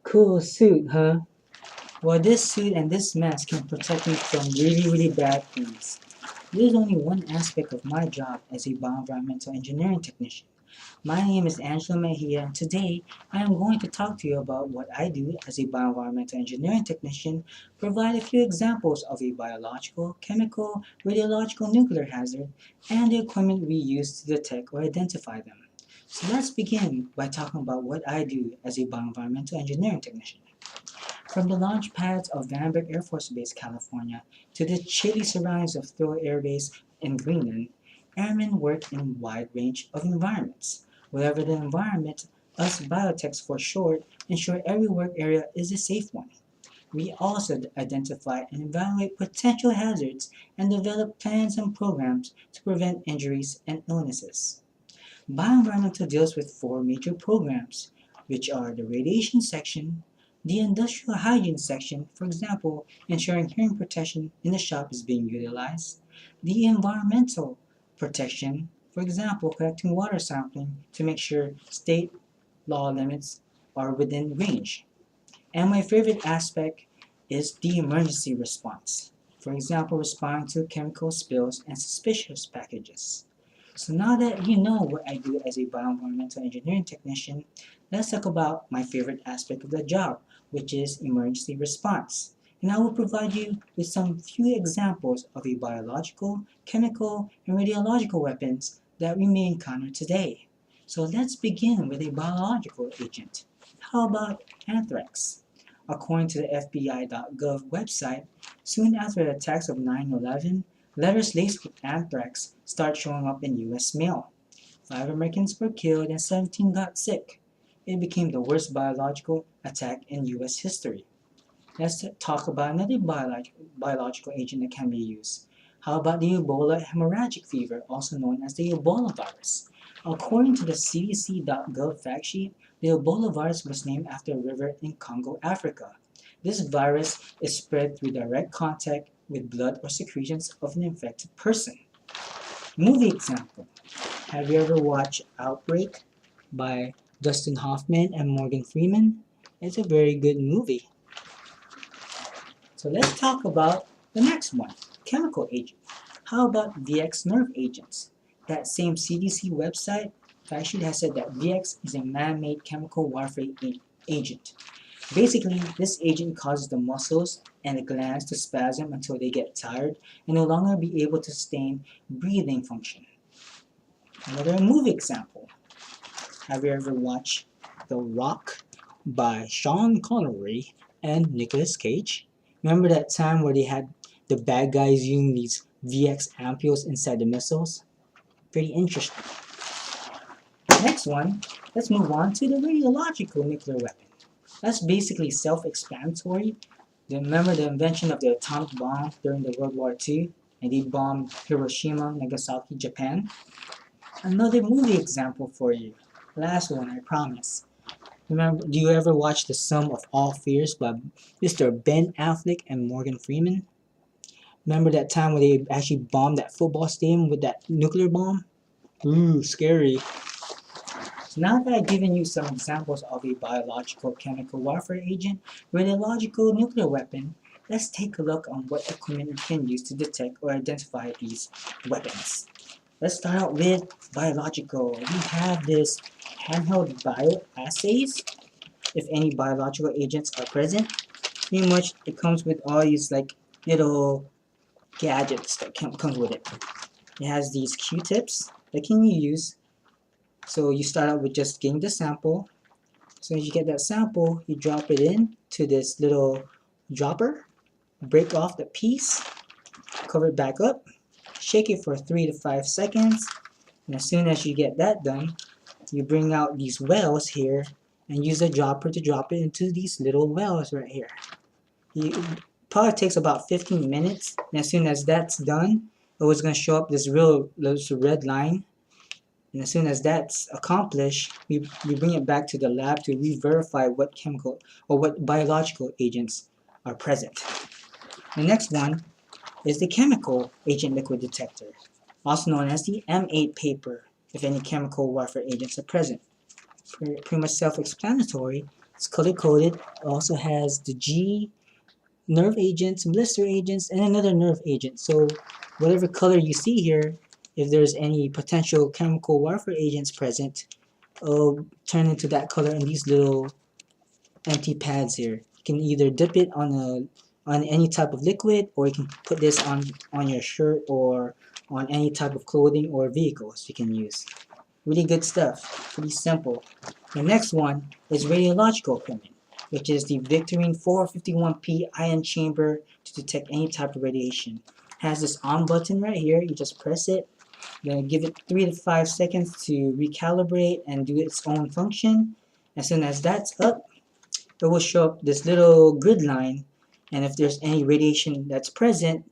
Cool suit, huh? Well, this suit and this mask can protect me from really bad things. This is only one aspect of my job as a bioenvironmental engineering technician. My name is Angelo Mejia, and today I am going to talk to you about what I do as a bioenvironmental engineering technician, provide a few examples of a biological, chemical, radiological, nuclear hazard, and the equipment we use to detect or identify them. So let's begin by talking about what I do as a bioenvironmental engineering technician. From the launch pads of Vandenberg Air Force Base, California, to the chilly surroundings of Thor Air Base in Greenland, airmen work in a wide range of environments. Whatever the environment, us biotechs for short ensure every work area is a safe one. We also identify and evaluate potential hazards and develop plans and programs to prevent injuries and illnesses. Bioenvironmental deals with four major programs, which are the radiation section, the industrial hygiene section, for example, ensuring hearing protection in the shop is being utilized, the environmental protection, for example, collecting water sampling to make sure state law limits are within range. And my favorite aspect is the emergency response, for example, responding to chemical spills and suspicious packages. So now that you know what I do as a bioenvironmental engineering technician, let's talk about my favorite aspect of the job, which is emergency response. And I will provide you with some few examples of a biological, chemical, and radiological weapons that we may encounter today. So let's begin with a biological agent. How about anthrax? According to the FBI.gov website, soon after the attacks of 9/11, letters laced with anthrax start showing up in US mail. 5 Americans were killed and 17 got sick. It became the worst biological attack in US history. Let's talk about another biological agent that can be used. How about the Ebola hemorrhagic fever, also known as the Ebola virus? According to the CDC.gov fact sheet, the Ebola virus was named after a river in Congo, Africa. This virus is spread through direct contact with blood or secretions of an infected person. Movie example. Have you ever watched Outbreak by Dustin Hoffman and Morgan Freeman? It's a very good movie. So let's talk about the next one, chemical agent. How about VX nerve agents? That same CDC website fact sheet has said that VX is a man-made chemical warfare agent. Basically, this agent causes the muscles and the glands to spasm until they get tired and no longer be able to sustain breathing function. Another movie example. Have you ever watched The Rock by Sean Connery and Nicolas Cage? Remember that time where they had the bad guys using these VX ampules inside the missiles? Pretty interesting. Next one, let's move on to the radiological nuclear weapon. That's basically self-explanatory. Remember the invention of the atomic bomb during the World War II, and they bombed Hiroshima, Nagasaki, Japan? Another movie example for you. Last one, I promise. Remember, do you ever watch The Sum of All Fears by Mr. Ben Affleck and Morgan Freeman? Remember that time when they actually bombed that football stadium with that nuclear bomb? Ooh, scary. So now that I've given you some examples of a biological chemical warfare agent, radiological nuclear weapon, let's take a look on what equipment we can use to detect or identify these weapons. Let's start out with biological. We have this handheld bioassays. If any biological agents are present, pretty much it comes with all these like little gadgets that comes with it. It has these Q-tips that can you use. So you start out with just getting the sample. So as you get that sample, you drop it in to this little dropper, break off the piece, cover it back up, shake it for 3 to 5 seconds, and as soon as you get that done, you bring out these wells here and use a dropper to drop it into these little wells right here. It probably takes about 15 minutes, and as soon as that's done, it was going to show up this red line. And as soon as that's accomplished, we bring it back to the lab to re-verify what chemical or what biological agents are present. The next one is the chemical agent liquid detector, also known as the M8 paper, if any chemical warfare agents are present. Pretty much self-explanatory. It's color coded. It also has the G nerve agents, blister agents, and another nerve agent. So whatever color you see here, if there's any potential chemical warfare agents present, it'll turn into that color in these little empty pads here. You can either dip it on any type of liquid, or you can put this on your shirt or on any type of clothing or vehicles you can use. Really good stuff. Pretty simple. The next one is radiological equipment, which is the Victorine 451P ion chamber to detect any type of radiation. It has this on button right here. You just press it. Then give it 3 to 5 seconds to recalibrate and do its own function. As soon as that's up, it will show up this little grid line, and if there's any radiation that's present,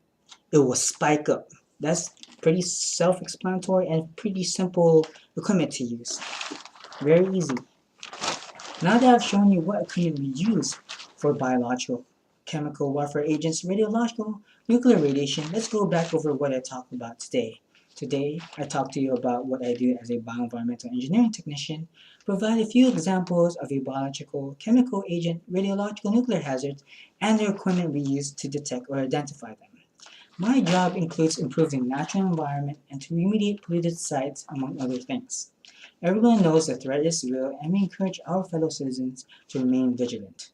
it will spike up. That's pretty self-explanatory and pretty simple equipment to use. Very easy. Now that I've shown you what equipment we use for biological, chemical warfare agents, radiological, nuclear radiation, let's go back over what I talked about today. Today, I talked to you about what I do as a bioenvironmental engineering technician, provide a few examples of a biological, chemical agent, radiological nuclear hazards, and the equipment we use to detect or identify them. My job includes improving the natural environment and to remediate polluted sites, among other things. Everyone knows the threat is real, and we encourage our fellow citizens to remain vigilant.